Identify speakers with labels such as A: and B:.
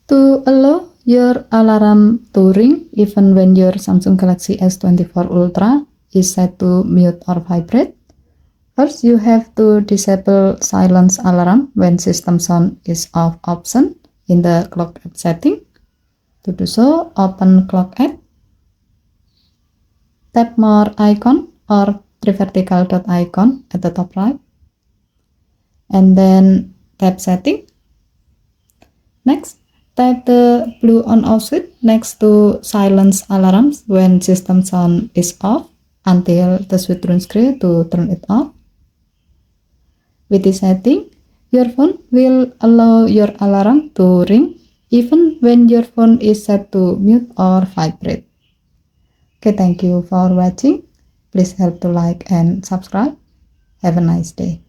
A: To allow your alarm to ring even when your Samsung Galaxy S24 Ultra is set to mute or vibrate, first you have to disable silence alarm when system sound is off option in the clock app setting. To do so, open clock app, tap more icon or three vertical dot icon at the top right, and then tap setting. Next, tap the blue on off switch next to silence alarms when system sound is off until the switch turns green to turn it off. With this setting, your phone will allow your alarm to ring even when your phone is set to mute or vibrate. Okay, thank you for watching. Please help to like and subscribe. Have a nice day.